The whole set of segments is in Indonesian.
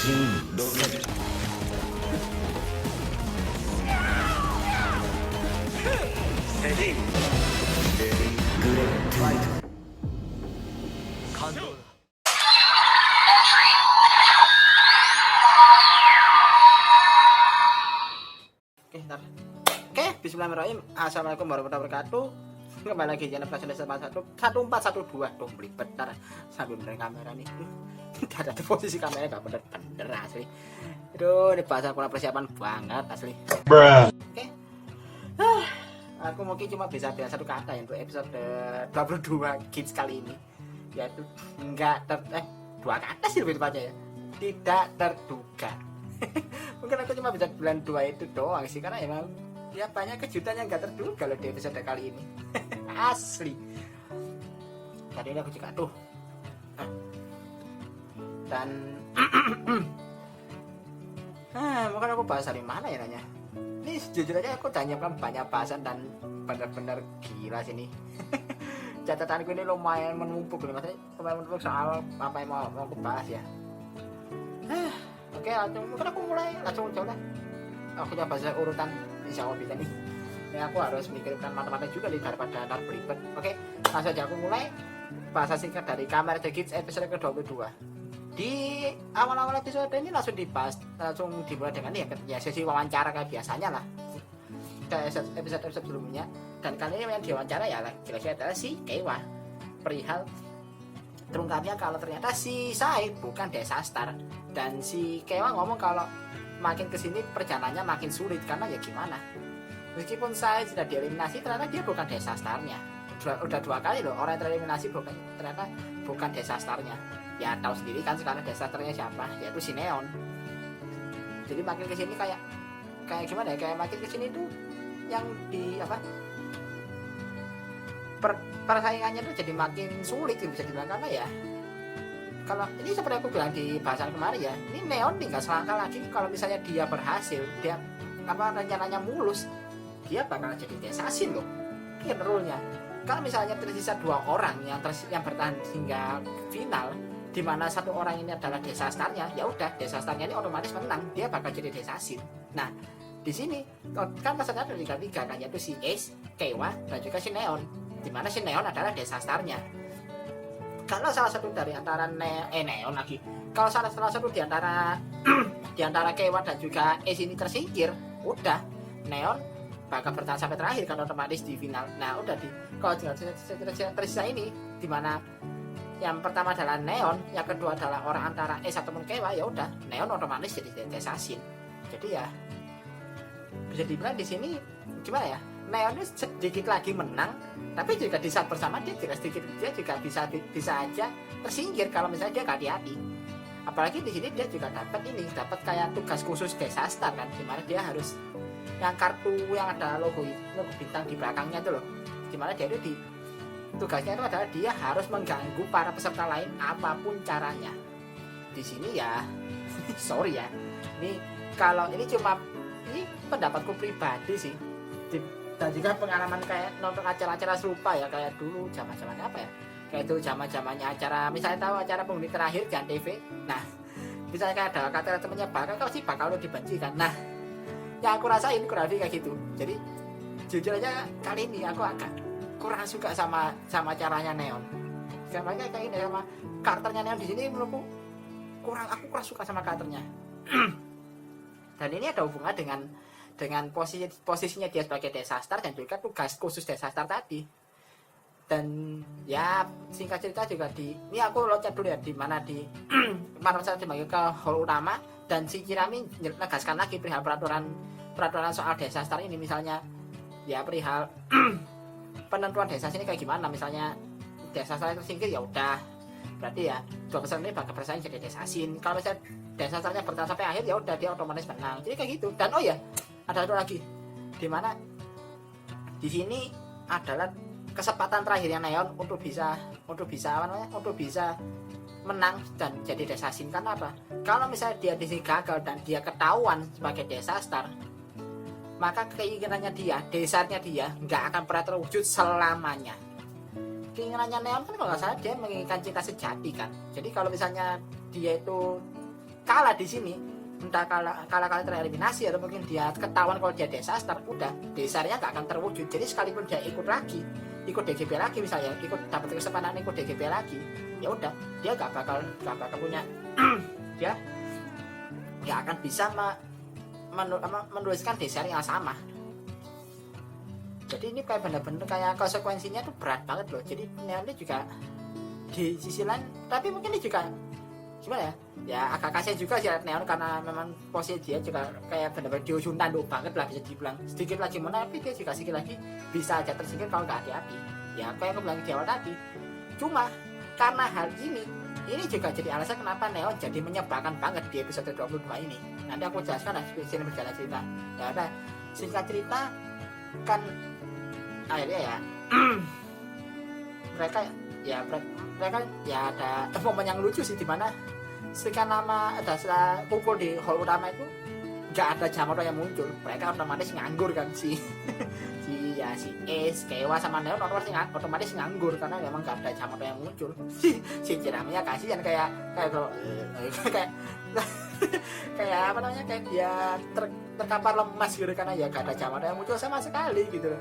Ready. Great fight. Kanto. Oke, ntar. Oke, bismillahirrahmanirrahim. Assalamualaikum warahmatullahi wabarakatuh. Kembali lagi channel Presiden 1412 dong belibet ntar sambil bener kamera nih. Tidak ada posisi kamera gak bener-bener asli. Aduh, ini bahasa kurang persiapan banget asli. Oke. Aku mungkin cuma bisa bilang satu kata ya untuk episode 22 Kids kali ini, yaitu dua kata sih lebih tepatnya ya, tidak terduga. Mungkin aku cuma bisa bilang dua itu doang sih, karena emang ya banyak kejutan yang gak terduga loh di episode kali ini. Asli. Tadi ini aku juga dan mungkin aku bahas dari mana ya nanya. Ini jujur aja aku udah nyiapkan banyak bahasan dan benar-benar gila sini. Catatanku ini lumayan menumpuk nih, maksudnya lumayan menumpuk soal apa yang mau aku bahas ya. Oke, mungkin aku mulai langsung coba. Aku coba bahas urutan, insya Allah bisa nih. Ya aku harus mikirkan mata-mata juga nih daripada ntar beribet. Oke, langsung aja aku mulai bahasa singkat dari Kamar The Kids episode ke-22. Di awal-awal episode ini langsung dibahas, langsung dimulai dengan ya sesi wawancara kayak biasanya lah kayak episode sebelumnya. Dan kali ini yang diwawancara ya kira-kira adalah si Kewa, perihal terungkapnya kalau ternyata si Said bukan Desastar. Dan si Kewa ngomong kalau makin kesini perjalanannya makin sulit, karena ya gimana, meskipun Said sudah dieliminasi ternyata dia bukan Desastarnya. Udah dua kali loh orang yang tereliminasi ternyata bukan Desastarnya. Ya tahu sendiri kan sekarang Desastarnya siapa, yaitu si Neon. Jadi makin kesini kayak gimana ya, kayak makin kesini tuh yang di persaingannya tuh jadi makin sulit bisa dibilang, karena ya kalau ini seperti aku bilang di bahasan kemarin ya, ini Neon tinggal selangkah lagi kalau misalnya dia berhasil, dia rencananya mulus, dia bakal jadi Desasin loh rule-nya. Kalau misalnya tersisa 2 orang yang bertahan hingga final, di mana satu orang ini adalah Desastarnya, ya udah Desastarnya ini otomatis menang, dia bakal jadi Desasin. Nah di sini kan pesannya ada 3 kan, yaitu si Ace, Kewa, dan juga si Neon, di mana si Neon adalah Desastarnya. Kalau salah satu dari antara Neon lagi, kalau salah satu di antara di antara Kewa dan juga Ace ini tersingkir, udah Neon bakal bertahan sampai terakhir kan otomatis di final. Nah udah kalau tersisa ini, di mana yang pertama adalah Neon, yang kedua adalah orang antara Ace ataupun Kewa, ya udah Neon otomatis jadi Desasin. Jadi ya bisa dibilang di sini gimana ya, Neon ini sedikit lagi menang, tapi juga di saat bersama dia juga bisa aja tersingkir kalau misalnya dia gak hati-hati. Apalagi di sini dia juga dapat kayak tugas khusus Desastar kan, dimana dia harus yang kartu yang ada logo bintang di belakangnya itu loh, dimana dia itu tugasnya itu adalah dia harus mengganggu para peserta lain apapun caranya. Di sini ya sorry ya, ini kalau ini cuma pendapatku pribadi sih, dan juga pengalaman kayak nonton acara-acara serupa ya, kayak dulu zaman-zaman apa ya, kayak itu zaman-zamannya acara, misalnya tahu acara Penghuni Terakhir di Antv. Nah misalnya kayak ada kata temennya bakal lo dibenci kan. Nah yang aku rasain kurang lebih kayak gitu. Jadi jujur aja kali ini aku agak kurang suka sama caranya Neon. Kayak ini sama karakternya Neon di sini menurutku aku kurang suka sama karakternya. Dan ini ada hubungan dengan posisinya dia sebagai Desastar dan juga tugas khusus Desastar tadi. Dan ya singkat cerita juga ini aku loncat dulu ya, di mana di mana saya dipanggil ke hall utama, dan si Kirami menegaskan lagi perihal peraturan soal Desastar ini. Misalnya ya perihal penentuan Desastar ini kayak gimana, misalnya Desastar tersingkir ya udah berarti ya 2 peserta ini bakal bersaing jadi Desasin. Kalau misalnya Desastarnya bertahan sampai akhir ya udah dia otomatis menang. Jadi kayak gitu. Dan oh ya ada satu lagi, dimana di sini adalah kesempatan terakhirnya Neon untuk bisa menang dan jadi Desasin. Karena apa? Kalau misalnya dia di sini gagal dan dia ketahuan sebagai Desastar, maka keinginannya desarnya dia nggak akan pernah terwujud selamanya. Keinginannya Neon kan kalau nggak salah dia menginginkan cinta sejati kan. Jadi kalau misalnya dia itu kalah di sini, entah kalah tereliminasi atau mungkin dia ketahuan kalau dia disaster, udah desanya nggak akan terwujud. Jadi sekalipun dia ikut DGP lagi misalnya, ikut dapat kesempatan ikut DGP lagi, ya udah dia nggak bakal punya dia nggak akan bisa menuliskan desar yang sama. Jadi ini kayak bener-bener kayak konsekuensinya tuh berat banget loh. Jadi Neon ini juga di sisi lain, tapi mungkin ini juga gimana ya agak kasihan juga sih Neon, karena memang posisi dia juga kayak benar-benar di ujung tanduk banget lah, bisa dibilang sedikit lagi menang, tapi dia juga sedikit lagi bisa aja tersingkir kalau nggak hati-hati. Ya kayak aku bilang di awal tadi, cuma karena hal ini juga jadi alasan kenapa Neon jadi menyebalkan banget di episode 22 ini. Nanti aku jelaskan lah sini berjalan cerita. Ya udah, singkat cerita kan akhirnya ya mereka ya ada momen yang lucu sih, dimana setelah kumpul di hall utama itu nggak ada Jamato yang muncul. Mereka otomatis nganggur kan si Ace, Kewa sama Neon otomatis nganggur karena memang nggak ada Jamato yang muncul. si Jiramiya kasihan kayak kayak apa namanya, kayak dia terkapar lemas gitu karena ya gak ada Jamato yang muncul sama sekali gitu.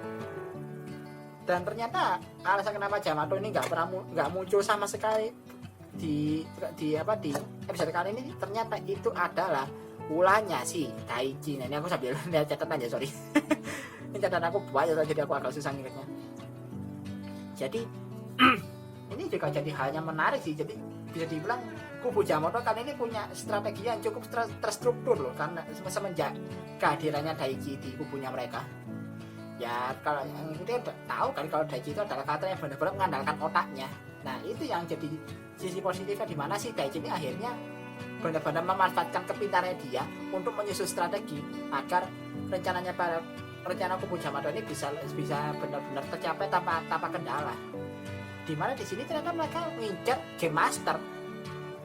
Dan ternyata alasan kenapa Jamato ini nggak muncul sama sekali di episode kali ini, ternyata itu adalah ulahnya si Daichi. Nah, ini aku sambil lihat catatan ya, sorry. Ini catatan aku banyak jadi aku agak susah ingatnya. Jadi ini juga jadi hal yang menarik sih. Jadi bisa dibilang kubu Jamato kan ini punya strategi yang cukup terstruktur loh, karena semenjak kehadirannya Daichi di kubunya mereka. Ya kalau yang kita tahu kan kalau Daichi itu adalah karakter yang benar-benar mengandalkan otaknya. Nah itu yang jadi sisi positifnya, di mana si Daichi ini akhirnya benar-benar memanfaatkan kepintarannya dia untuk menyusun strategi agar rencana kubu Jamato ini bisa benar-benar tercapai tanpa kendala. Di mana di sini ternyata mereka ngincar Game Master.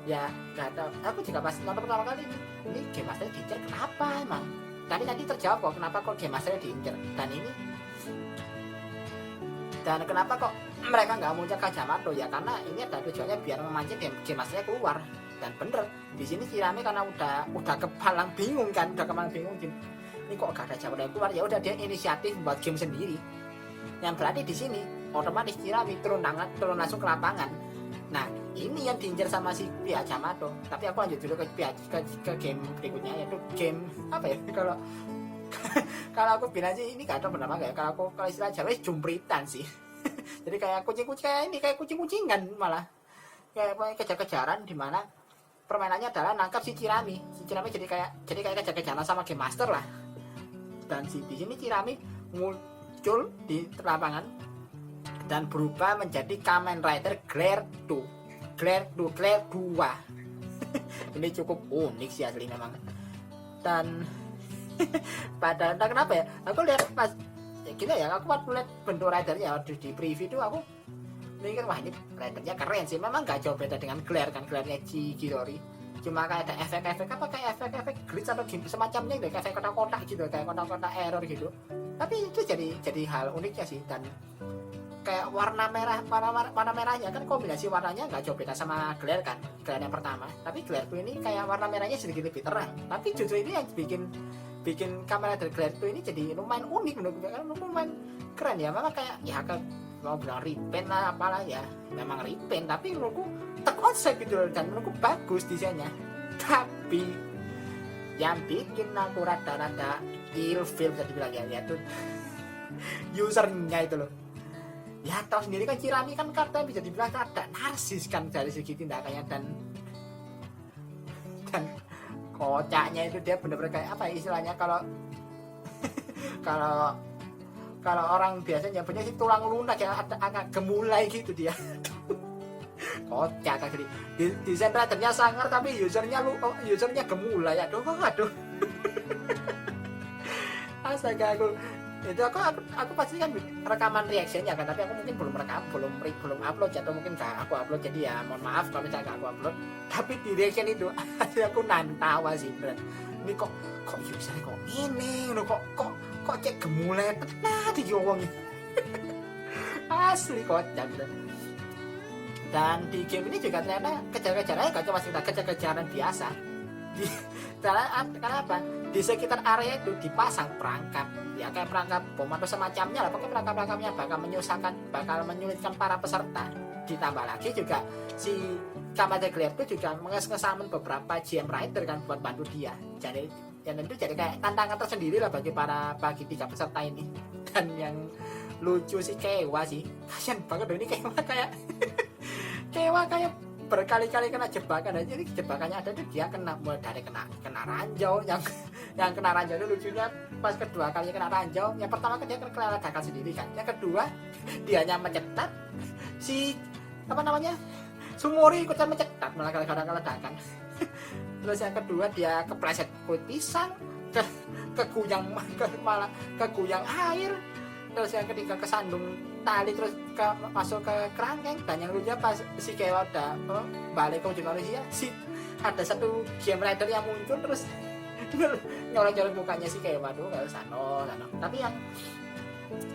Ya nggak tahu, aku juga pas nonton pertama kali ini Game Master diincar kenapa emang? Tapi nanti terjawab kok kenapa kok Game Master diincar. Dan kenapa kok mereka nggak muncul ke Jamato, ya karena ini ada tujuannya biar memancing Game Masternya keluar. Dan bener di sini Kirami karena udah kepalang bingung ini kok gak ada Jamato yang keluar, ya udah dia inisiatif buat game sendiri. Yang berarti di sini otomatis Kirami turun langsung ke lapangan. Nah ini yang diincar sama si pihak Jamato. Tapi aku lanjut dulu ke game berikutnya, yaitu game apa ya, kalau aku bilang sih ini gak ada bernama kayak, kalau istilah Jawa jumpritan sih. Jadi kayak kucing-kucingan malah kayak kejar-kejaran, di mana permainannya adalah nangkap si Kirami jadi kayak kejar-kejaran sama Game Master lah. Dan di sini Kirami muncul di lapangan dan berubah menjadi Kamen Rider Glare 2. Ini cukup unik sih asli memang. Dan pada entah kenapa ya, aku lihat pas aku waktu lihat bentuk ridernya di preview itu aku mikir, wah ini ridernya keren sih. Memang gak jauh beda dengan Glare kan, Glare-nya Chihiro. Cuma kayak ada efek-efek glitch atau game semacamnya gitu, kayak efek kotak-kotak gitu, kayak kotak-kotak error gitu. Tapi itu jadi hal uniknya sih. Dan kayak warna merahnya kan, kombinasi warnanya nggak jauh beda sama Glare kan, Glare yang pertama. Tapi Glare 2 ini kayak warna merahnya sedikit lebih terang. Tapi justru ini yang bikin kamera dari Glare 2 ini jadi lumayan unik menurutku, kan lumayan keren ya. Memang kayak ya mau bilang repaint lah apalah ya, memang repaint, tapi menurutku terkonsep gitu loh, dan menurutku bagus desainnya. Tapi yang bikin aku rada-rada ilfeel bisa dibilang ya, yaitu usernya itu loh. Ya tahu sendiri kan Kirami kan karakter bisa dibilang rada narsis kan dari segi tindakannya, dan kocaknya itu dia bener-bener kayak apa istilahnya, kalau orang biasanya punya sih tulang lunak ya, agak gemulai gitu dia. Kocak kan, jadi desain ridernya sangar tapi usernya gemulai. Aduh astaga, aku pasti kan rekaman reactionnya kan, tapi aku mungkin belum upload atau mungkin gak aku upload, jadi ya mohon maaf kalau misalnya aku upload. Tapi di reaction itu aku nantawa sih bener. Ini kok usernya kok ini kok cek gemulai tenang diomongin. Asli kocak bener. Dan di game ini juga ternyata kejar-kejarannya gak cuma sekedar kejar-kejaran biasa. Karena apa? Di sekitar area itu dipasang perangkap, ya kayak perangkap bom atau semacamnya lah. Pokoknya perangkap-perangkapnya bakal menyulitkan para peserta. Ditambah lagi juga si Kamen Rider itu juga mengesamen beberapa GM Rider kan buat bantu dia. Jadi ya tentu jadi kayak tantangan tersendiri lah bagi 3 peserta ini. Dan yang lucu si Kewa sih, kasian banget loh ini Kewa kayak Kewa kayak berkali-kali kena jebakan aja. Jadi jebakannya ada tuh dia kena mulai dari kena ranjau, yang kena ranjau itu lucunya pas kedua kali kena ranjau, yang pertama kan dia kena ledakan sendiri kan, yang kedua dianya mencetak si apa namanya Sumori ikutan mencetak malah gara-gara ledakan. Terus yang kedua dia kepleset kulit pisang, malah keguyang air. Terus yang ketiga kesandung tali terus masuk ke kerangkeng. Dan yang lucunya pas si Kewa udah balik ke wujud manusia, ada satu GM Rider yang muncul terus nyolong-nyolong mukanya si Kewa tuh kalau sano. Tapi yang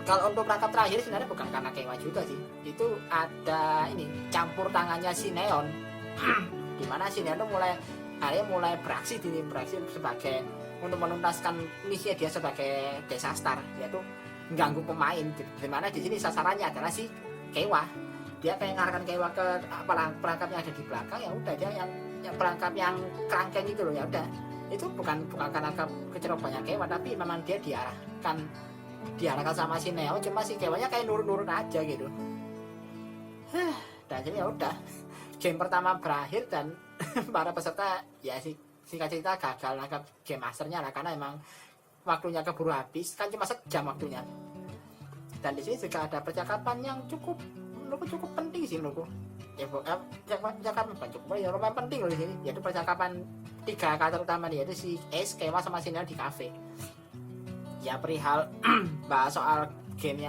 kalau untuk perangkap terakhir sebenarnya bukan karena Kewa juga sih, itu ada ini campur tangannya si Neon. Dimana si Neon tuh mulai beraksi sebagai untuk menuntaskan misi dia sebagai disaster, yaitu mengganggu pemain. Dimana di sini sasarannya adalah si Kewa. Dia kayak ngarahkan Kewa ke perangkap yang ada di belakang, ya udah dia yang perangkap yang kerangkeng itu loh, ya udah itu bukan karena kecerobohannya Kewa, tapi memang dia diarahkan sama si Neo, cuma si Kewanya kayak nurun aja gitu. Dan jadi ya udah game pertama berakhir dan para peserta ya singkat cerita gagal nangkap game masternya lah, karena emang waktunya keburu habis kan, cuma sejam waktunya. Dan di sini juga ada percakapan yang cukup penting sih menurutku. Percakapan cukup ya lumayan penting loh di sini, yaitu percakapan 3 karakter utama nih, yaitu si Ace, Kewa sama si Neo di kafe. Ya perihal bahas soal game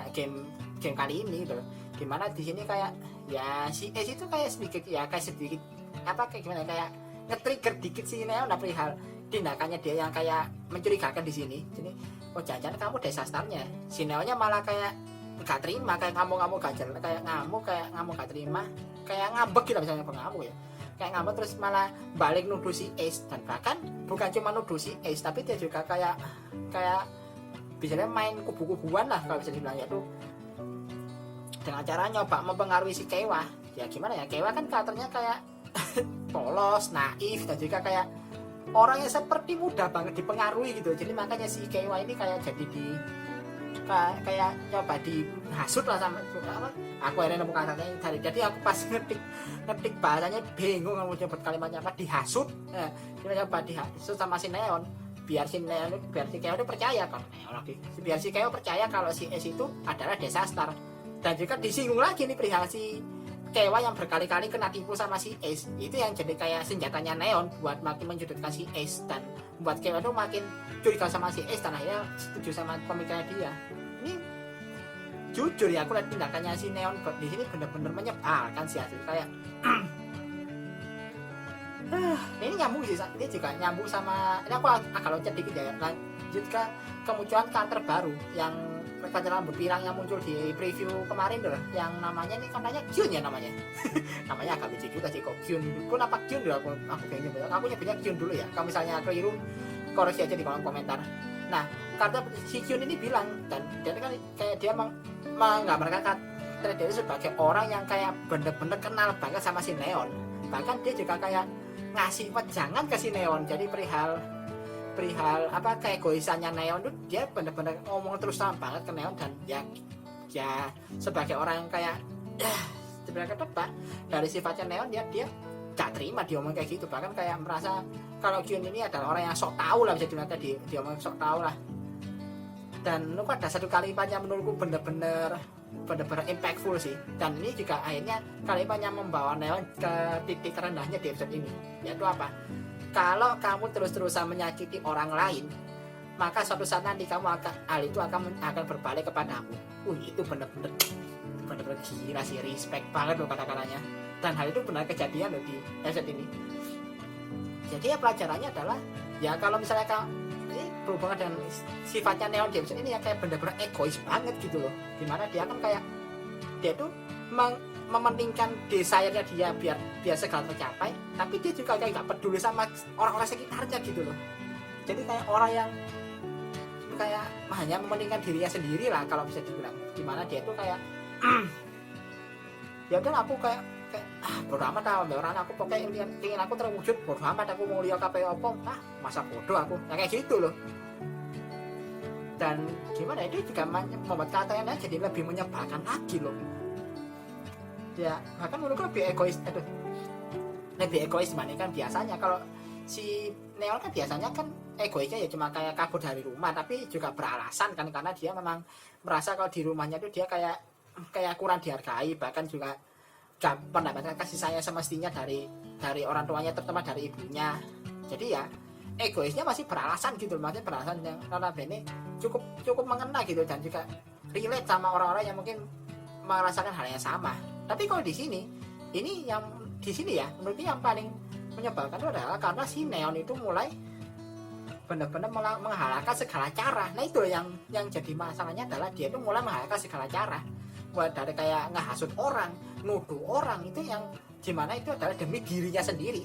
kali ini gitu. Dimana di sini kayak ya si Ace itu kayak sedikit apa kayak gimana, kayak nge-trigger dikit si Neo perihal tindakannya dia yang kayak mencurigakan di sini. Jadi jangan-jangan kamu disasternya. Si Neo-nya malah kayak gak terima, kayak ngamuk gak gak terima, kayak ngambek gitu misalnya pengamuk ya. Kayak ngambek terus malah balik nuduh si Ace, dan bahkan bukan cuma nuduh si Ace tapi dia juga kayak biasanya main kubu-kubuan lah kalau bisa dibilang, yaitu dengan cara nyoba mempengaruhi si Kewa. Ya gimana ya, Kewa kan karakternya kayak polos, naif, dan juga kayak orang yang seperti mudah banget dipengaruhi gitu. Jadi makanya si Kewa ini kayak jadi kayak nyoba dihasut lah sama aku akhirnya nemu katanya dari. Jadi aku pas ngetik bahasanya bingung kamu nyebut kalimatnya apa, dihasut. Dia nyoba dihasut sama si Neon biar si Kewa itu percaya kan, biar si Kewa percaya kalau si Ace itu adalah disaster. Dan juga disinggung lagi nih perihal si Kewa yang berkali-kali kena tipu sama si Ace, itu yang jadi kayak senjatanya Neon buat makin menjudutkan si Ace dan membuat Kewa itu makin curiga sama si Ace, dan akhirnya setuju sama pemikirannya dia. Ini jujur ya, aku lihat tindakannya si Neon di sini benar-benar menyebalkan sih, asli kayak ini nyambung sih, dia juga nyambung sama ini. Aku agak loncat dikit ya, lanjut ke kemunculan karakter baru yang karakter rambut pirang yang muncul di preview kemarin dulu, yang namanya ini katanya Kyun ya namanya. Namanya agak lucu juga sih kok Kyun. Kenapa Kyun dulu, aku kayaknya aku nyebutnya Kyun dulu ya. Kalau misalnya keliru koreksi aja di kolom komentar. Nah, karena si Kyun ini bilang, dan dia kan kayak dia menggambarkan karakter dia sebagai orang yang kayak bener-bener kenal banget sama si Neon. Bahkan dia juga kayak ngasih wejangan ke si Neon. Jadi perihal apa keegoisannya Neon tuh dia bener-bener ngomong terus sama banget ke Neon. Dan ya sebagai orang yang kayak sebenarnya ketebak dari sifatnya Neon, dia gak terima dia ngomong kayak gitu. Bahkan kayak merasa kalau Kyun ini adalah orang yang sok tahu lah, bisa dibilang dia ngomong sok tahu lah. Dan lu ada satu kalimat yang menurutku bener-bener impactful sih. Dan ini juga akhirnya kalimatnya membawa Neon ke titik terendahnya di episode ini, yaitu apa? Kalau kamu terus-terusan menyakiti orang lain, maka suatu saat nanti hal itu akan berbalik kepadamu. Itu bener-bener gila sih, respect banget loh kata-katanya. Dan hal itu benar kejadian loh di episode ini. Jadi ya pelajarannya adalah ya kalau misalnya ini berhubungan dengan sifatnya Neon di episode ini ya kayak bener-bener egois banget gitu loh. Dimana dia kan kayak dia tuh mementingkan desire-nya dia biar dia segala tercapai, tapi dia juga kayak nggak peduli sama orang-orang sekitarnya gitu loh. Jadi kayak orang yang kayak hanya mementingkan dirinya sendiri lah kalau bisa dibilang. Gimana dia tuh kayak ya udah aku kayak bodoh amat lah orang aku, pokoknya ingin aku terwujud, bodoh amat aku mau lihat KPI apa, masa bodoh aku, yang kayak gitu loh. Dan gimana itu juga membuat katanya jadi lebih menyebalkan lagi loh. Ya bahkan menurutku lebih egois dibandingkan biasanya. Kalau si Neon kan biasanya kan egoisnya ya cuma kayak kabur dari rumah, tapi juga beralasan kan, karena dia memang merasa kalau di rumahnya tuh dia kayak kurang dihargai, bahkan juga gak mendapatkan kasih sayang semestinya dari orang tuanya, terutama dari ibunya. Jadi ya egoisnya masih beralasan gitu, maksudnya beralasan yang notabene cukup mengena gitu, dan juga relate sama orang-orang yang mungkin merasakan hal yang sama. Tapi kalau di sini ya menurutnya yang paling menyebalkan itu adalah karena si Neon itu mulai benar-benar menghalalkan segala cara. Nah itu yang jadi masalahnya adalah dia itu mulai menghalalkan segala cara, buat dari kayak ngehasut orang, nuduh orang, itu yang gimana itu adalah demi dirinya sendiri.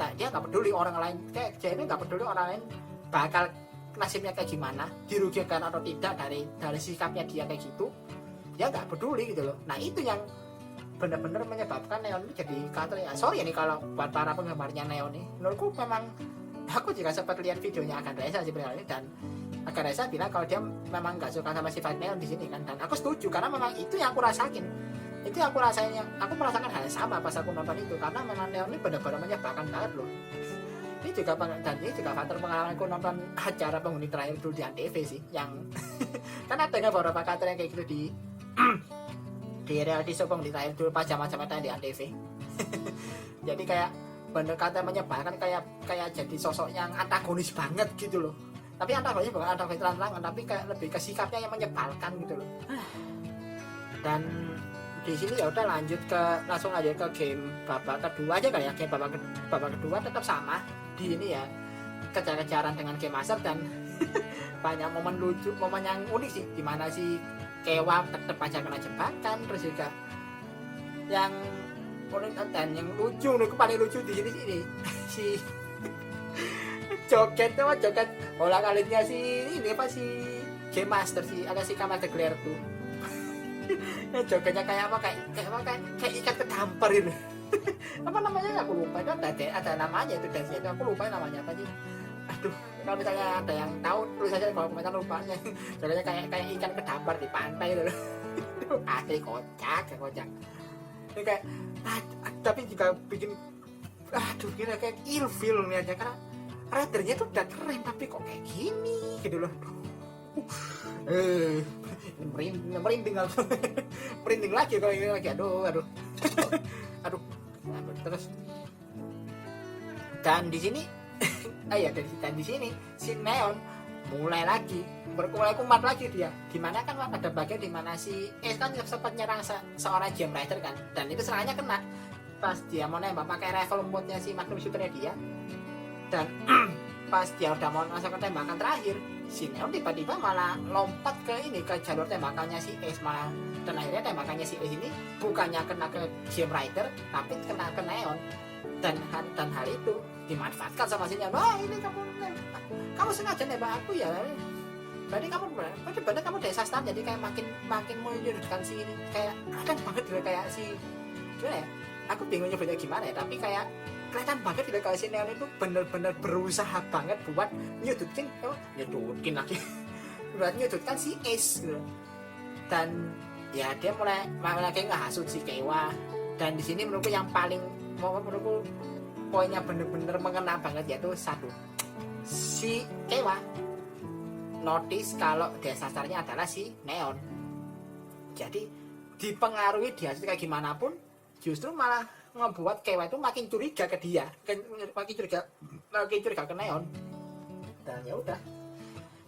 Nah dia nggak peduli orang lain, kayak dia ini nggak peduli orang lain bakal nasibnya kayak gimana, dirugikan atau tidak dari sikapnya dia kayak gitu, dia nggak peduli gitu loh. Nah itu yang benar-benar menyebabkan Neon ini jadi counter ya. Sorry ini kalau buat para penggemarnya Neon nih, menurutku memang, aku juga sempat lihat videonya Agan Reza sebenarnya, dan Agan Reza bilang kalau dia memang nggak suka sama sifat Neon di sini kan, dan aku setuju karena memang itu yang aku rasain, itu yang aku rasain, yang aku merasakan hal yang sama pas aku nonton itu, karena memang Neon ini benar-benar menyebalkan banget loh. Ini juga faktor pengalamanku nonton acara penghuni terakhir dulu di Antv sih, yang kan ada beberapa karakter yang kayak gitu di reality show penghuni terakhir dulu pas zaman-zaman di Antv. Jadi kayak bener kata menyebalkan, kayak jadi sosok yang antagonis banget gitu loh. Tapi antagonisnya bukan antagonis terang-terangan, tapi kayak lebih ke sikapnya yang menyebalkan gitu loh. Dan di sini ya udah langsung aja ke game babak kedua aja kali ya. Game babak kedua tetap sama di ini ya, kejar-kejaran dengan Game Master, dan banyak momen lucu, momen yang unik sih, dimana si Kewa tetap aja kena jebakan, terus juga yang dan yang lucu, paling lucu di sini si joget bola kalinya si ini apa, si Game Master, si Kamar Glare tuh. Jogetnya kayak ikat kedampar itu. Apa namanya aku lupa, itu ada namanya itu, dan itu aku lupa namanya apa sih. Aduh, kalau misalnya ada yang tahu tulis aja kalau komentar, lupanya. Jogetnya kayak ikan kedampar di pantai itu. Asli kocak. Ini kayak tapi juga bikin kira kayak ilfil nih aja, karena ridernya tuh udah keren tapi kok kayak gini gitu loh. Merinding aku. Merinding lagi kalau ini lagi, aduh. Terus dan di sini dan di sini si Neon mulai kumat lagi dia. Dimana kan ada bagian dimana si kan sempat nyerang seorang Gem Rider kan, dan itu serangannya kena pas dia mau nembak pakai rifle mode-nya si Magnum shooter-nya dia. Dan pas dia udah mau masuk ke tembakan terakhir, si Neon tiba-tiba malah lompat ke jalur tembakannya si Ace malah, dan akhirnya tembakannya si Ace ini bukannya kena ke Gem Rider tapi kena ke Neon, dan hal itu dimanfaatkan sama si Neon. Wah, ini kamu sengaja nembak aku ya, berarti kamu desastan, jadi kayak makin menyudutkan si ini, kayak kelihatan banget gitu, kayak si gimana ya, aku bingung nyebutnya gimana ya, tapi kayak kelihatan banget gitu kalau si Neon itu bener-bener berusaha banget buat nyudutkan buat nyudutkan si Ace gitu. Dan ya dia mulai kayak ngehasut si Kewa. Dan di sini menurutku yang paling poinnya bener-bener mengena banget, yaitu satu, si Kewa notice kalau desasarnya adalah si Neon. Jadi dipengaruhi dia kayak gimana pun, justru malah ngebuat Kewa itu makin curiga ke dia, makin curiga ke Neon. Dan ya udah,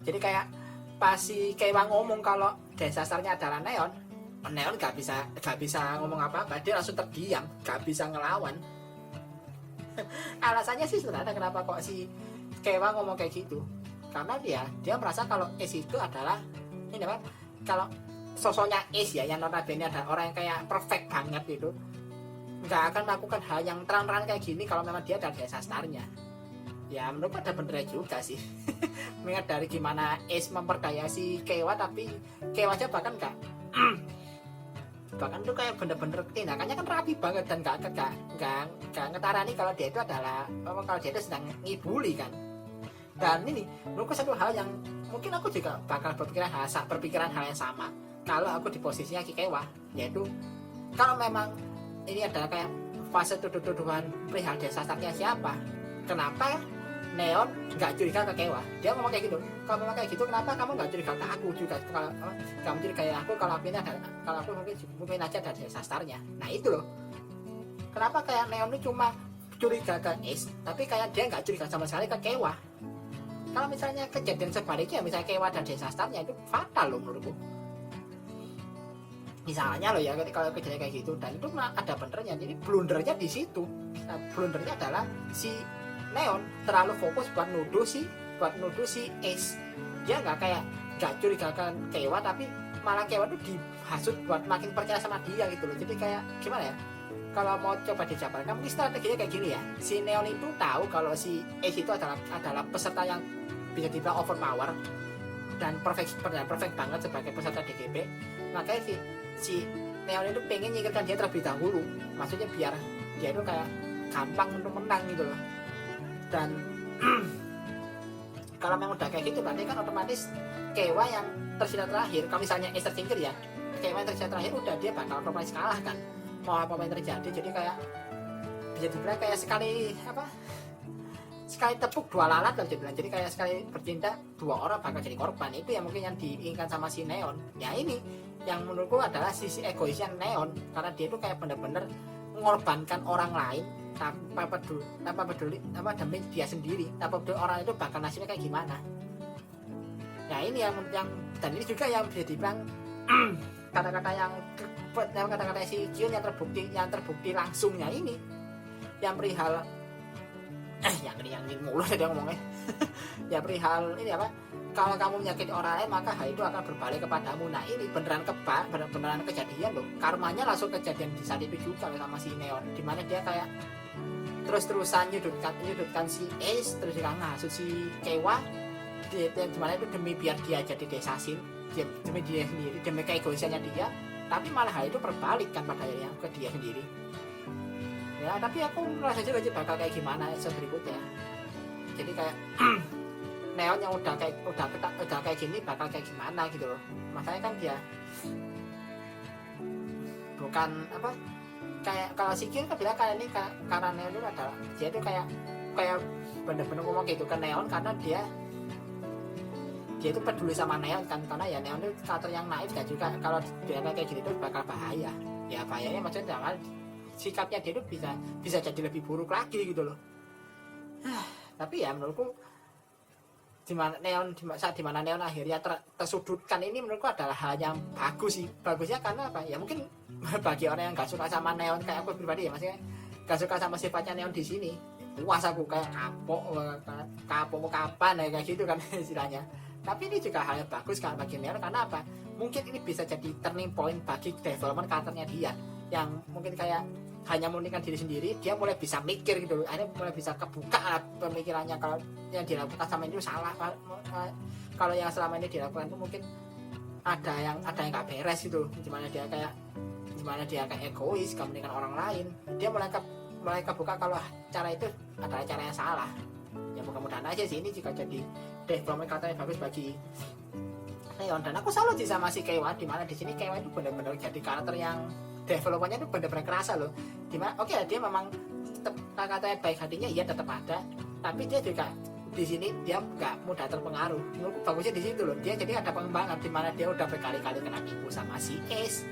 jadi kayak pas si Kewa ngomong kalau desasarnya adalah Neon gak bisa ngomong apa-apa, dia langsung terdiam, gak bisa ngelawan. Alasannya sih sebenarnya kenapa kok si Kewa ngomong kayak gitu, karena dia merasa kalau Ace itu adalah ini apa, kalau sosoknya Ace ya, yang notabene ada orang yang kayak perfect banget itu, nggak akan melakukan hal yang terang-terangan kayak gini kalau memang dia adalah desa starnya. Ya menurutku ada benernya juga sih. Mengingat dari gimana Ace memperdaya si Kewa, tapi Kewa aja bahkan nggak bahkan tuh kayak bener-bener tindakannya kan rapi banget dan nggak ngetarani kalau dia itu adalah kalau dia itu sedang ngibuli kan. Dan ini menurutku satu hal yang mungkin aku juga bakal berpikiran hal yang sama kalau aku di posisinya Kikewa, yaitu kalau memang ini adalah kayak fase tuduh-tuduhan perihal desa startnya siapa, kenapa Neon nggak curiga ke Kewa? Dia ngomong kayak gitu. Kalau memang kayak gitu, kenapa kamu nggak curiga ke aku juga? Kalau kamu curiga aku, kalau aku ini ada, kalau aku mungkin aja ada desa startnya. Nah itu loh. Kenapa kayak Neon itu cuma curiga ke Ace, tapi kayak dia nggak curiga sama sekali ke Kewa? Kalau misalnya kejadian sebaliknya, misalnya Kewa dan desa startnya, itu fatal loh menurutku. Misalnya loh ya, kalau kejadian kayak gitu, dan itu ada benernya. Jadi blundernya di situ. Nah, blundernya adalah si Neon terlalu fokus buat nuduh si Ace. Dia nggak curigakan Kewa, tapi malah Kewa tuh dihasut buat makin percaya sama dia gitu loh. Jadi kayak gimana ya, kalau mau coba dijabarkan mungkin strateginya kayak gini ya. Si Neon itu tahu kalau si Ace itu adalah peserta yang bisa dibilang overpower dan perfect banget sebagai peserta DGP. Makanya si Neon itu pengen nyingkirkan dia terlebih dahulu, maksudnya biar dia itu kayak gampang untuk menang gitu loh. Dan kalau memang udah kayak gitu, berarti kan otomatis Kewa yang tersisa terakhir, kalau misalnya Ace tersingkir ya, Kewa yang tersisa terakhir udah dia bakal otomatis kalah kan, mau apa yang terjadi. Jadi kayak bisa dibilang kayak sekali tepuk dua lalat lah dibilang. Jadi kayak sekali bertindak dua orang bakal jadi korban. Itu yang mungkin yang diinginkan sama si Neon. Ya ini yang menurutku adalah sisi egoisnya Neon, karena dia itu kayak bener-bener mengorbankan orang lain tanpa peduli demi dia sendiri, tanpa peduli orang itu bakal nasibnya kayak gimana. Nah ini yang dan ini juga yang bisa dibilang kata-kata si Kion yang terbukti langsungnya ini yang perihal yang mulu dia ngomongnya. Ya perihal ini apa, kalau kamu menyakiti orang lain maka hal itu akan berbalik kepadamu. Nah ini beneran kejadian loh, karmanya langsung kejadian di saat itu juga sama si Neon, dimana dia kayak terus-terusan nyudutkan si Ace, terus juga ngasut si Kewa, dimana itu demi biar dia jadi desasin, demi dia sendiri, demi keegoisannya dia, tapi malah hal itu berbalik kan pada yang ke dia sendiri. Ya tapi aku merasa juga bakal kayak gimana berikutnya. Jadi kayak Neon yang udah kayak gini bakal kayak gimana gitu loh. Makanya kan dia bukan apa, kayak kalau si Kion kan bilang kayak ini karena Neon itu adalah dia itu kayak bener-bener ngomong gitu ke Neon karena dia itu peduli sama Neon kan, karena ya Neon itu karakter yang naif dan juga kalau dia kayak gini itu bakal bahaya. Ya bahayanya maksudnya sikapnya dia itu bisa jadi lebih buruk lagi gitu loh. Tapi ya menurutku dimana Neon akhirnya tersudutkan ini menurutku adalah hal yang bagus sih. Bagusnya karena apa ya, mungkin bagi orang yang gak suka sama Neon kayak aku pribadi ya, maksudnya gak suka sama sifatnya Neon di sini, puas aku kayak kapok mau kapan ya kayak gitu kan istilahnya. Tapi ini juga hal yang bagus kan bagi Neon, karena apa, mungkin ini bisa jadi turning point bagi development karakternya dia yang mungkin kayak hanya memikirkan diri sendiri, dia mulai bisa mikir gitu, akhirnya mulai bisa kebuka pemikirannya kalau yang dilakukan sama ini salah, kalau yang selama ini dilakukan itu mungkin ada yang nggak beres gitu, gimana dia kayak egois, gak memikirkan orang lain. Dia mulai kebuka kalau cara itu adalah cara yang salah. Ya mudah-mudahan aja sih ini juga jadi development karakternya bagus bagi Neon. Dan aku salut sih sama si Kewa, dimana di sini Kewa itu benar-benar jadi karakter yang developernya itu benar-benar kerasa loh. Dimana oke, dia memang tetap katanya baik hatinya, iya tetap ada, tapi dia juga di sini dia nggak mudah terpengaruh. Menurutku bagusnya di situ loh, dia jadi ada pengembangan dimana dia udah berkali-kali kena tipu sama si Ace,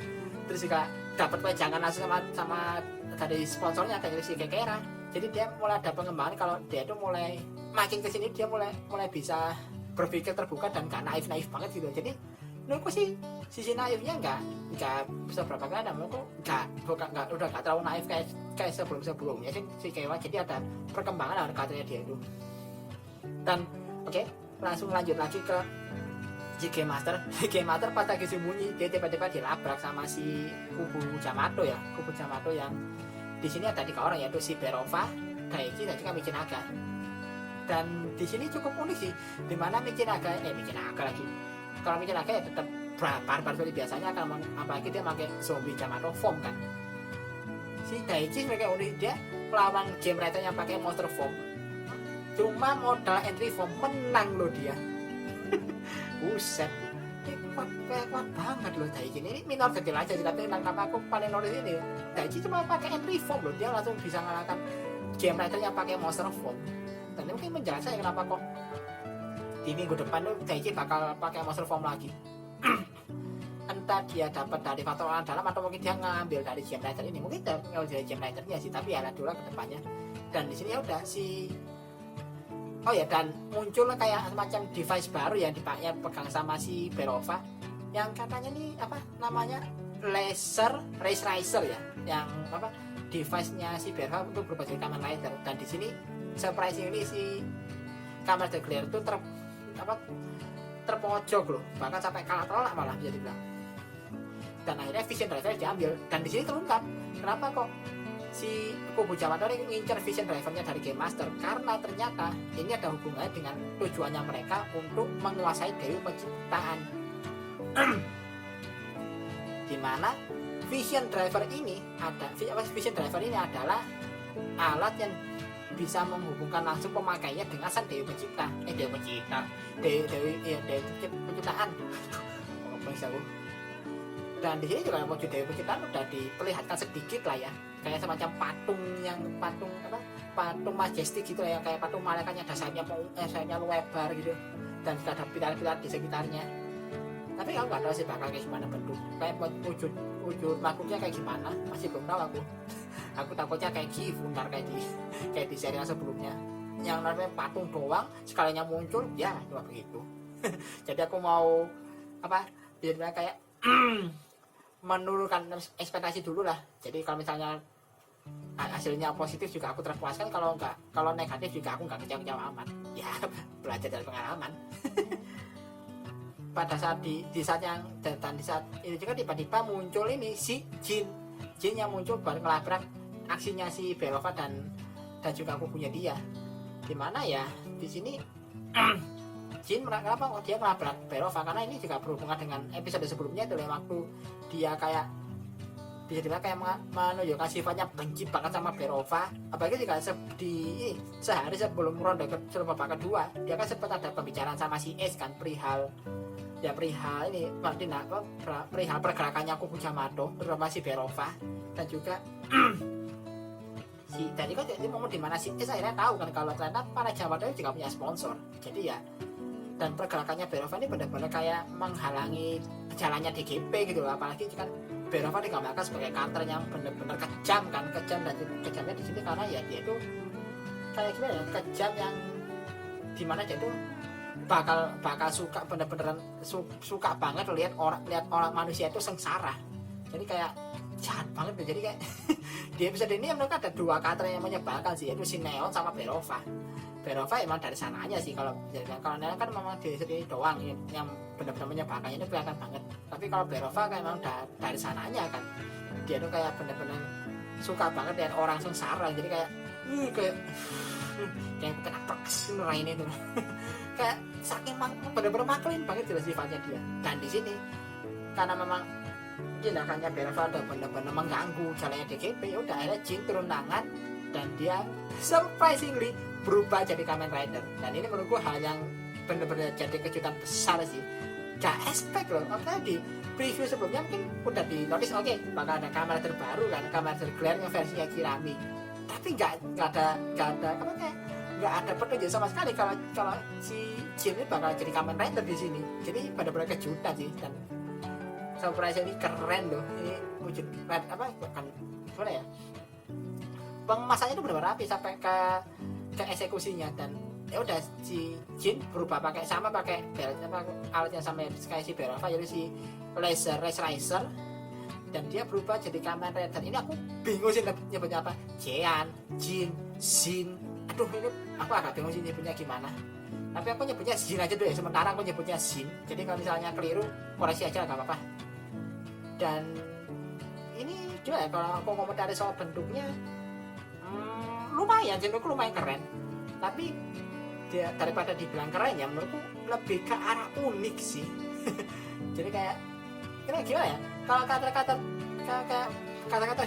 terus juga dapat wejangan langsung sama dari sponsornya kayak si Kekera. Jadi dia mulai ada pengembangan kalau dia itu mulai makin kesini dia mulai bisa berpikir terbuka dan gak naif banget gitu. Jadi menurutku sih sisi naifnya nggak seberapa kan, ada menurutku udah nggak terlalu naif kayak sebelumnya sih si Kewa. Jadi ada perkembangan dari karakternya dia itu. Dan oke, langsung lanjut lagi ke si Game Master. Game Master pas lagi sembunyi dia tiba-tiba dilabrak sama si kubu Jamato yang di sini ada 3 orang, yaitu si Berova, Daichi, dan juga Michinaga. Dan di sini cukup unik sih, dimana Michinaga lagi. Kalau Michinaga ya tetap barbar seperti biasanya, akan apalagi dia pakai zombie Yamato form kan. Si Daichi mereka unik, dia lawan Game Rider yang pakai monster form, cuma modal entry form menang loh dia. Buset, kuat banget loh Daichi ini minor kecil aja sih, tapi tentang aku paling notice ini Daichi cuma pakai entry form loh, dia langsung bisa mengalahkan Game Rider yang pakai monster form. Dan ini mungkin menjelaskan kenapa kok di minggu depan tuh Daichi bakal pakai monster form lagi. Entah dia dapat dari faktor orang dalam atau mungkin dia ngambil dari Game Rider ini, mungkin ngambil dari Game Ridernya sih, tapi ya dulu ke depannya. Dan di sini ya udah dan muncul kayak semacam device baru yang pegang sama si Berova, yang katanya nih apa namanya laser race racer ya, yang apa device-nya si Berova untuk berubah jadi Kamen Rider. Dan di sini surprisingly si Kamen Rider Glare itu terpojok loh, bahkan sampai kalah telak malah bisa dibilang. Dan akhirnya Vision Driver diambil, dan di sini terungkap kenapa kok si Kubu Yamato ini ngincer Vision Drivernya dari Game Master, karena ternyata ini ada hubungannya dengan tujuannya mereka untuk menguasai Dewi Penciptaan. Dimana Vision Driver ini adalah alat yang bisa menghubungkan langsung pemakainya dengan sang Dewi Pencipta. Dewi Penciptaan. Dan di sini juga wujud Dewi Penciptaan udah diperlihatkan sedikit lah ya, kayak semacam patung majestik gitu lah, yang kayak patung malaikatnya ada sayapnya lebar gitu, dan ada pilar-pilar di sekitarnya. Tapi aku nggak tahu sih bakal kayak gimana bentuk, kayak wujud makhluknya kayak gimana, masih belum tahu aku. Aku takutnya kayak Gifu ntar kayak di serial sebelumnya, yang namanya patung doang sekalinya muncul ya cuma begitu. Jadi aku mau biar kayak menurunkan ekspektasi dulu lah. Jadi kalau misalnya hasilnya positif juga aku terpuaskan, kalau negatif juga aku nggak kecewa amat ya. Belajar dari pengalaman. Pada saat di saat ini juga tiba-tiba muncul ini si Jin yang muncul buat ngelabrak aksinya si Berova dan juga aku punya dia. Dimana ya di sini Jin kenapa kok dia ngelabrak Berova, karena ini juga berhubungan dengan episode sebelumnya itu, waktu dia kayak bisa dibilang kayak menunjukkan sifatnya benci banget sama Berova. Apalagi juga sehari sebelum ronde babak kedua dia kan sempat ada pembicaraan sama si Ace kan, perihal ini perihal pergerakannya Kubu Yamato terutama si Berova, dan juga tadi kan jadi momen dimana si Ace akhirnya tahu kan kalau ternyata para Yamato juga punya sponsor. Jadi ya, dan pergerakannya Berova ini benar-benar kayak menghalangi jalannya DGP gitu loh. Apalagi kan Berova digambarkan sebagai karakter yang benar-benar kejam dan kejamnya di sini karena ya dia itu kayak gimana ya, kejam yang dimana dia itu bakal suka bener-beneran suka banget lihat orang manusia itu sengsara. Jadi kayak jahat banget tuh. Jadi kayak di episode ini mereka ada 2 karakter yang menyebalkan sih, yaitu si Neon sama Berova. Berova emang dari sananya sih, kalau Neon kan memang di episode ini doang yang benar-benar menyebalkannya itu kelihatan banget. Tapi kalau Berova kan emang dari sananya kan, dia tuh kayak benar-benar suka banget lihat orang sengsara. Jadi kayak kena perkes ini tuh. Kayak saking bener-bener maklin banget jelas sifatnya dia. Dan di sini karena memang tindakannya Berova udah bener-bener mengganggu jalannya DGP, ya udah akhirnya Jin turun tangan dan dia surprisingly berubah jadi Kamen Rider. Dan ini menurutku hal yang bener-bener jadi kejutan besar sih. Gak expect loh, karena di preview sebelumnya mungkin udah di notice bakal ada Kamen Rider baru kan, Kamen Rider Glare versinya Kirami. Tapi nggak ada petunjuk sama sekali kalau si Jin ini bakal jadi Kamen Rider di sini. Jadi benar-benar kejutan sih, dan surprise ini keren loh. Ini wujud bukan gimana ya, pengemasannya itu benar-benar rapi sampai ke eksekusinya. Dan ya udah si Jin berubah pakai alat yang sama kayak si Berova, jadi si laser race racer, dan dia berubah jadi Kamen Rider. Ini aku bingung sih nyebutnya apa, Jin, Zin. Aduh, ini aku agak bingung sih nyebutnya gimana. Tapi aku nyebutnya Zin aja dulu ya, sementara aku nyebutnya Zin. Jadi kalau misalnya keliru, koreksi aja gak apa-apa. Dan ini gimana ya, kalau aku komentari soal bentuknya lumayan, menurutku lumayan keren. Tapi dia daripada dibilang keren ya, menurutku lebih ke arah unik sih. Jadi kayak gimana ya, kalau kata-kata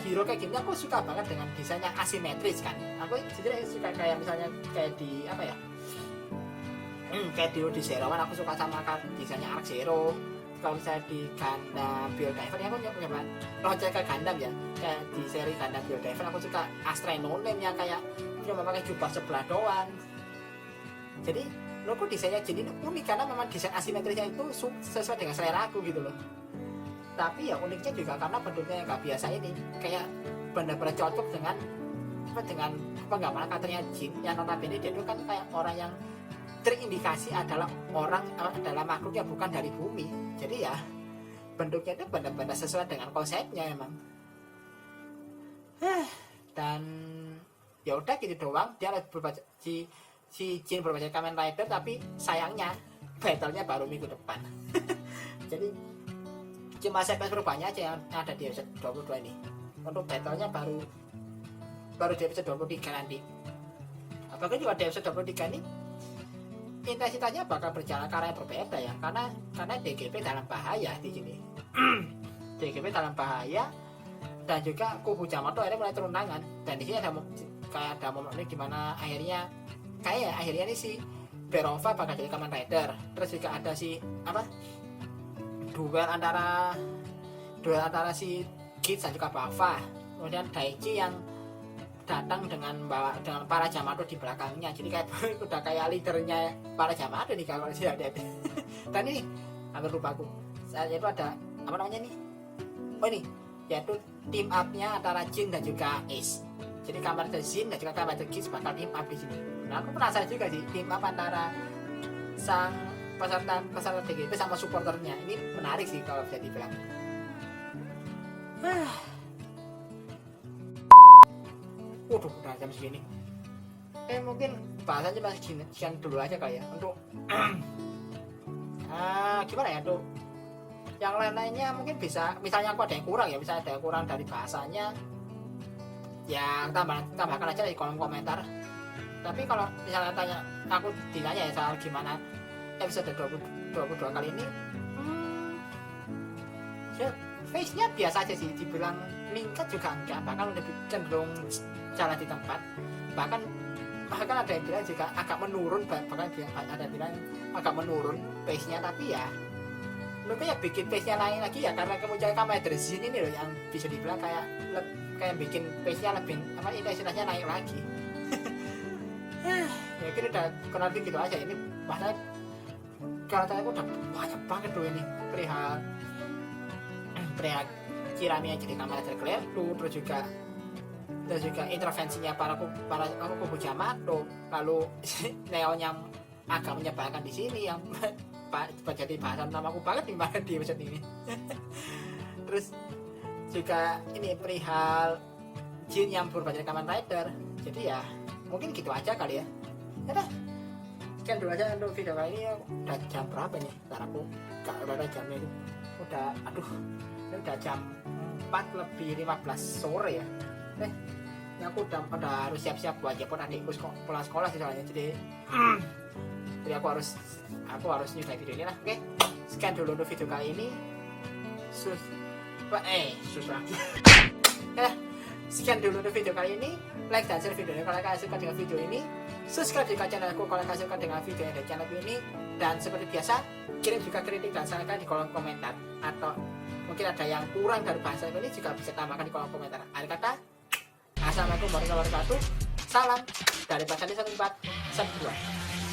hero kayak gini aku suka banget dengan desain yang asimetris kan. Aku sendiri suka kayak misalnya kayak di apa ya, kayak di Zero kan aku suka sama desainnya Arc Zero. Kalau misalnya di Gundam Build Diver ya aku nyoba Project ke Gundam ya, kayak di seri Gundam Build Diver aku suka Astra No Name yang kayak cuma pakai jubah sebelah doang. Jadi menurutku desainnya jadi unik karena memang desain asimetrisnya itu sesuai dengan selera aku gitu loh. Tapi ya uniknya juga karena bentuknya yang gak biasa ini, kayak benar-benar cocok dengan penggambaran karakternya Jin yang notabene dia itu kan kayak orang yang terindikasi adalah makhluk yang bukan dari bumi. Jadi ya bentuknya itu benar-benar sesuai dengan konsepnya emang. Dan ya udah gitu doang. Dia si Jin berbaca Kamen Rider, tapi sayangnya battle-nya baru minggu depan. Jadi cuma sequence perubahannya aja yang ada di episode 22 ini. Untuk battle-nya baru di episode 23 nanti. Apakah juga di episode 23 ini intensitasnya bakal berjalan ke arah yang berbeda ya, karena DGP dalam bahaya di sini. DGP dalam bahaya, dan juga kubu Yamato akhirnya mulai turun tangan. Dan di sini ada momen ini dimana akhirnya ini si Berova bakal jadi Kamen Rider. Terus juga ada si duel antara si Git dan juga Bava. Kemudian Daichi yang datang dengan para Yamato di belakangnya. Jadi kayak udah kayak leadernya para Yamato nih kalau saya lihat. Dan ini hampir lupa aku. Saat itu ada apa namanya nih? Oh ini yaitu team up-nya antara Jin dan juga Ace. Jadi Kamen Rider Jin dan juga Kamen Rider Git bakal team up di sini. Nah aku penasaran juga sih team up antara sang peserta DGP sama supporternya. Ini menarik sih kalau bisa dibilang. Waduh, udah jam segini. Mungkin bahasanya masih sekian dulu aja kali ya untuk gimana ya tuh. Yang lain-lainnya mungkin bisa, misalnya aku ada yang kurang ya, misalnya ada yang kurang dari bahasanya, ya tambahkan aja di kolom komentar. Tapi kalau misalnya aku ditanya ya soal gimana episode 22 kali ini, ya face-nya biasa aja sih, dibilang meningkat juga enggak, bahkan lebih cenderung jalan di tempat, bahkan ada yang bilang juga agak menurun, bahkan ada yang bilang agak menurun pace-nya. Tapi ya menurutku ya bikin pace-nya lain lagi ya, karena kemunculan Kamen Rider Zin ini loh yang bisa dibilang kayak bikin pace-nya lebih intensitasnya naik lagi. Ya kira udah kurang lebih gitu aja. Ini bahkan kalau aku udah banyak banget loh ini perihal Kirami yang jadi Kamen Rider Claire tuh, terus juga intervensinya para kubu Yamato, lalu Neon yang agak menyebalkan di sini yang jadi bahasan utamaku banget di episode ini. Terus juga ini perihal Jin yang berubah jadi Kamen Rider. Jadi ya mungkin gitu aja kali ya. Udah sekian dulu aja untuk video kali ini. Udah jam berapa nih? Ntar aku gak ada jamnya itu. Ini udah jam 4:15 sore ya. Ini aku udah harus siap-siap buat jemput adikku pulang sekolah sih soalnya. Jadi aku harus nyudahi video ini lah. Oke, sekian dulu untuk video kali ini. Sekian dulu untuk video kali ini. Like dan share video ini kalau kalian suka dengan video ini. Subscribe juga channelku kalau kalian suka dengan video yang ada channel ini. Dan seperti biasa, kirim juga kritik dan saran kalian di kolom komentar. Atau mungkin ada yang kurang dari bahasa ini juga bisa tambahkan di kolom komentar. Akhir kata, assalamualaikum warahmatullahi wabarakatuh. Salam dari Pak Sandi 1412.